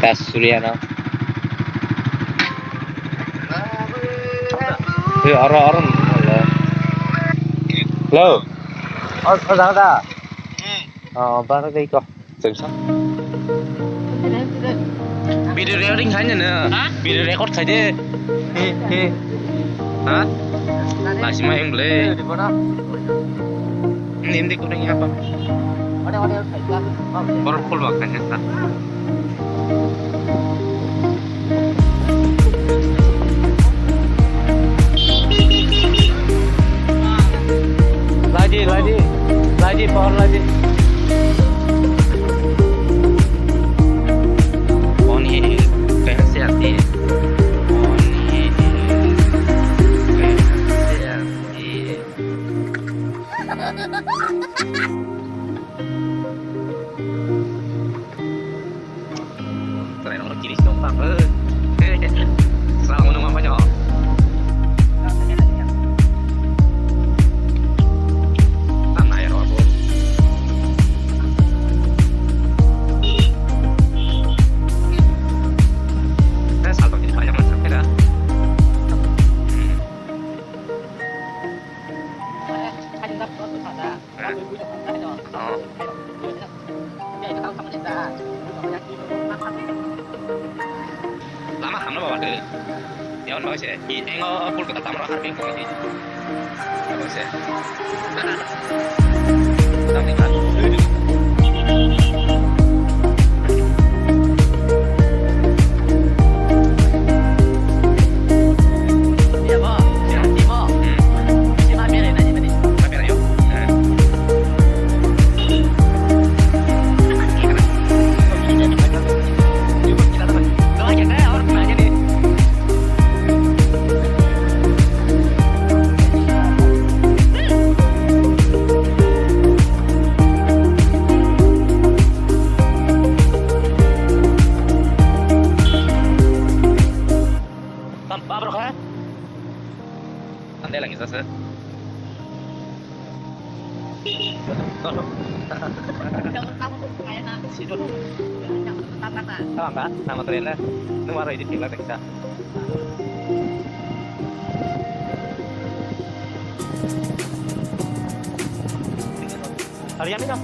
tes Suryana. Orang-orang lo. Orang dah. Barang đây kok. Sensor. Video recording hanya na. Video record saja. Hah? Masih main boleh. Ini kurangnya apa? Baru full makanya tak. Lagi, pohon lagi. Pohon ini kayak sehat ini. Pohon ini kayak sehat ini. Keren orang kiri stompang. Salah ngomong apa nyok? Lama kamu bawa deh. Ya on bawa sih. Ini nggak full kita tambah harga kok ini. Bawa sih. Tapi kan. Andai lagi selesai. Sama kan? Sama trennya. Ini warna ini tinggal kita. Harian ini dong.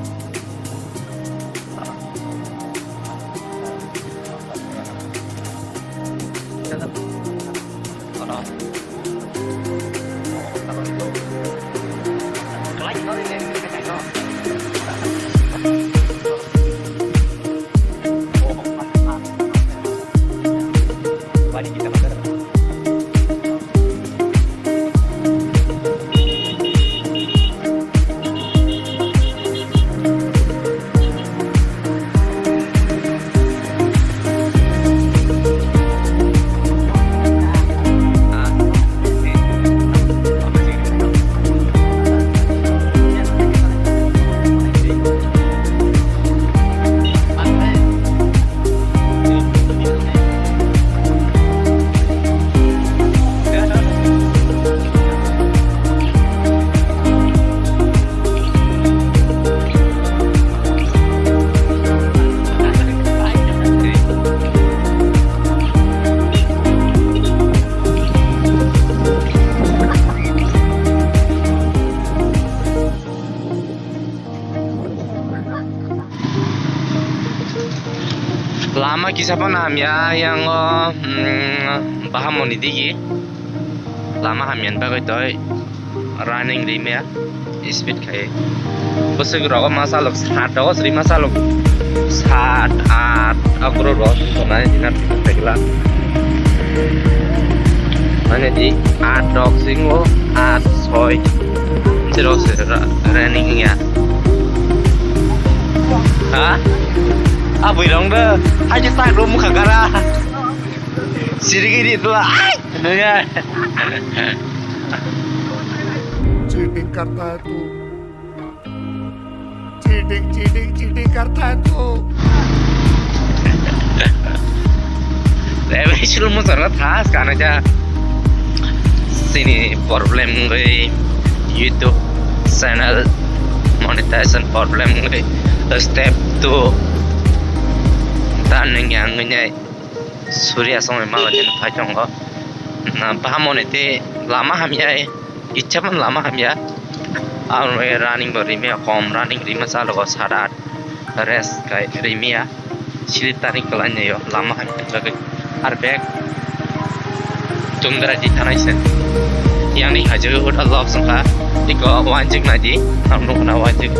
Lama kisah apa namanya yang paham mau didigi. Lama hamian bagai toy running di ya speed kayak. Bos segera masalah start seri masalah start agro roh mana di nanti tegla. Mana di adok singo soy terus running ya. Hah? Apa dong deh? Aja tak rumah kagara. Siri itulah. Dengar. Cheating करता है तू चीटिंग करता है तू Tapi sebelum masalah tas kan aja sini problem gue YouTube channel monetization problem gue step tuh tahan yang ini Surya sama malah jadi pajang kok. Nah, bahamon itu lama hamya, icaman lama hamya. Aku running berimia, kom running rima salah kok sarat. Rest kayak rimia, silit tarik kelannya yo lama hamya juga. Arbek, tunggu aja tanah isen. Yang ni haji udah Allah sangka, iko wajib naji, kamu kena wajib.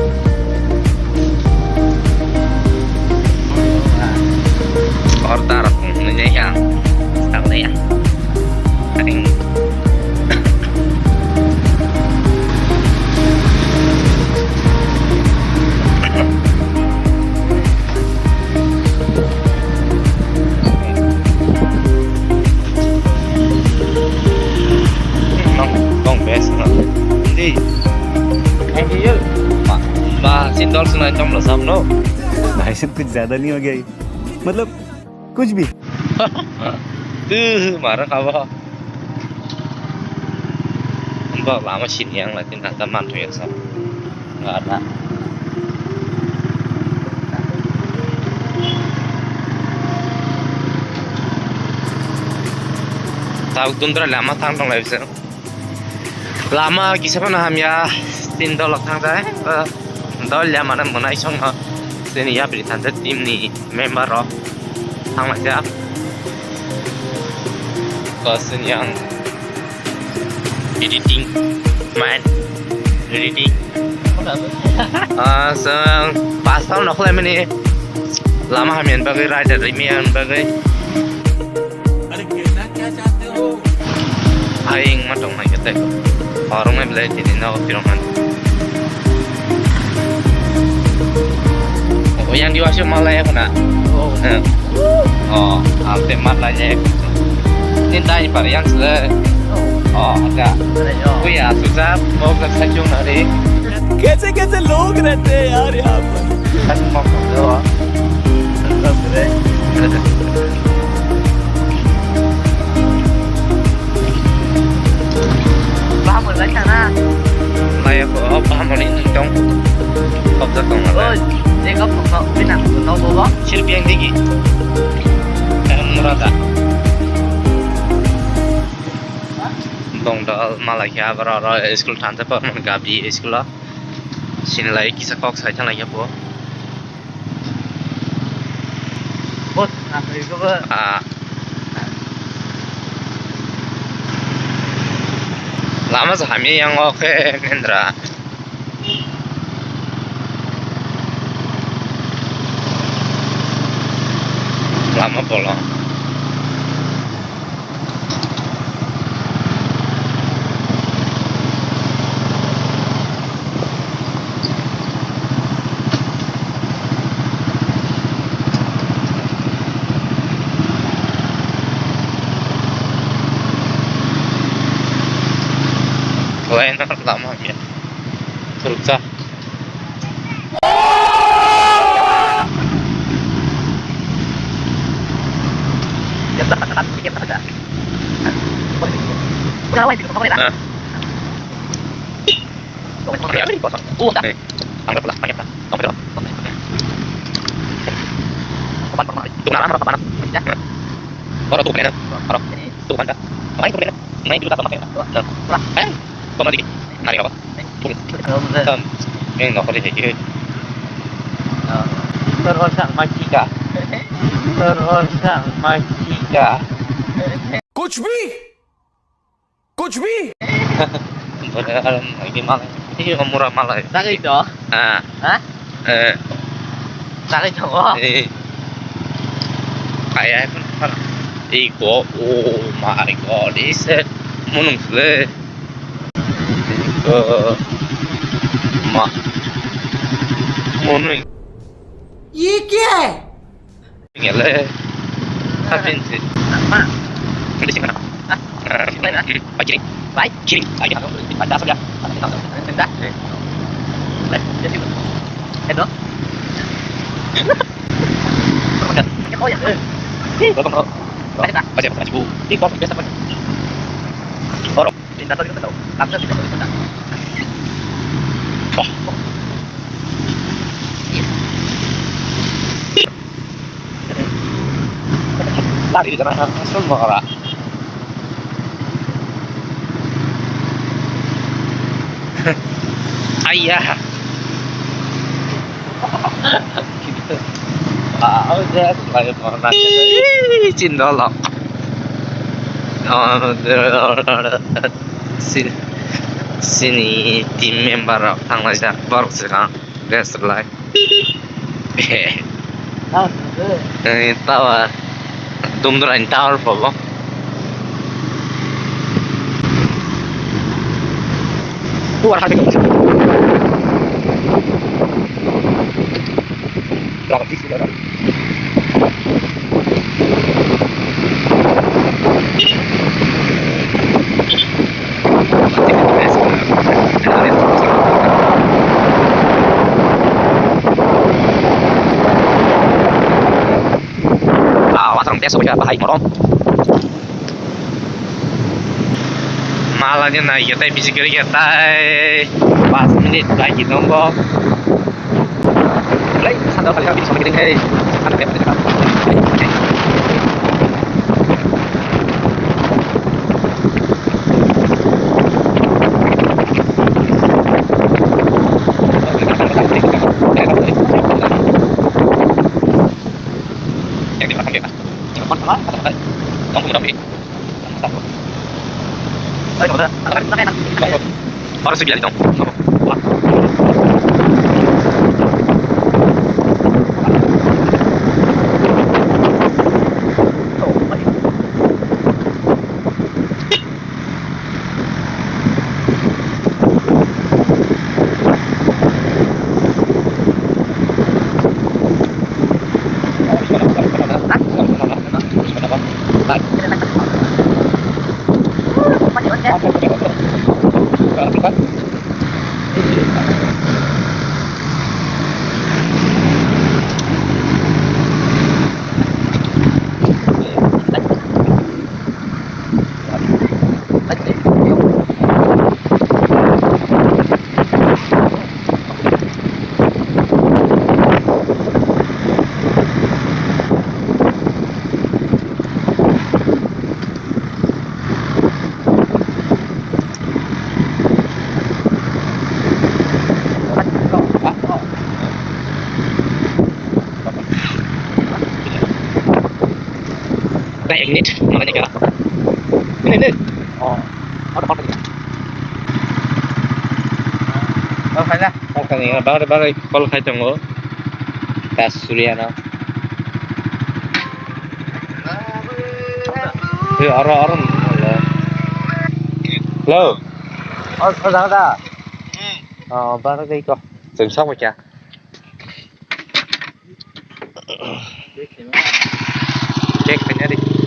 Order punya yang tak ya, paling nong best lah. Jadi, ini bah sindol sunai jam lo sam no. भाई साहब कुछ ज्यादा नहीं हो गया ये? मतलब कुछ भी Marah kau. Mbak lama sih yang lagi nanti mantu ya sam. Nggak ada. Tahu tundra lama tang lagi sih. Lama kisah mana hamya tindol tang dah. Dol ya mana mana isong sini ya beri tanda tim ni member roh tang aja. Person yang editing man editing pas tahun nak lama ni lama hamian bagai rider rimian bagai aing matong mai kete orang mai belai di nak pirongan oh yang diwasi Malaya kena oh hampir Malaya Tintai varian sele. Oh, ada. Oh ya, susah mau ke Tanjung hari. कैसे कैसे लोग रहते हैं यार यहाँ पर Kan mau ke doa. Paham rồi sana. Mày có paham ini dong. Kau tak tahu Oh, mana? dia kau pernah pinang tahu bawa? Silpi yang tinggi. Murata. Dong dah Malaysia berada sekolah tante permen gabi sekolah. Sini lagi kisah kok saja lagi apa? Bos, nak itu ber. Lama sehami yang oke Kendra. Lama bolong. Lain lama ya. Terusah. Ya tak tak pikir tak ada. Kalau itu kau boleh tak? Kau boleh tak? Oh tak. Anggap lah banyak lah. Kamu berapa? Kau pernah? Tuh nama berapa mana? Ya. Orang tuh benar. Orang tuh mana? Main tuh benar. Main dulu tak pakai. Lah. Kau mau dikit? Nari apa? Kalau ber. Yang nggak boleh jadi. Terusan majika. Terusan majika. कुछ भी Beneran lagi malah. Ini murah malah. Tak itu? Ah. Hah? Tak itu. Kayak kan. Iko, oh my god, this munung sele. Ma. Munung. ये क्या है Ngele. Tapi sih. Mak. Di sini mana? Kiri. Baik. Kiri. Ayo. Pada saja. Tidak. Jadi. Edo. Oh ya. Tolong. Baca baca buku. Di kok biasa baca. Orang. Tidak tahu kita tahu. Langsung kita tahu kita. 다리 있잖아. 술 먹어라. 아이야. 어제 말 먹나. 진dolok. Sini tim member Bangladesh baru sekarang best life. Ini tawa, dumduran tower polo. Luar hati kamu. Berapa sih saudara? Watang tes udah bahaya morom. Malahnya naik kita bisa kiri kita pas menit lagi nombor. Lagi sandal kali habis sama kita ada apa? Yang di belakang kita. Kamu udah pilih. Baru segitu dong. Kayak ini, makanya kalah. Ini. Oh, ada apa ini? Oh, kayaknya. Oh, kayaknya. Baru kalau kayak tunggu. Tes Suryana. Orang. Hello. Ada. Baru kayak kok. Dừng sóc rồi kìa. Check kayaknya di.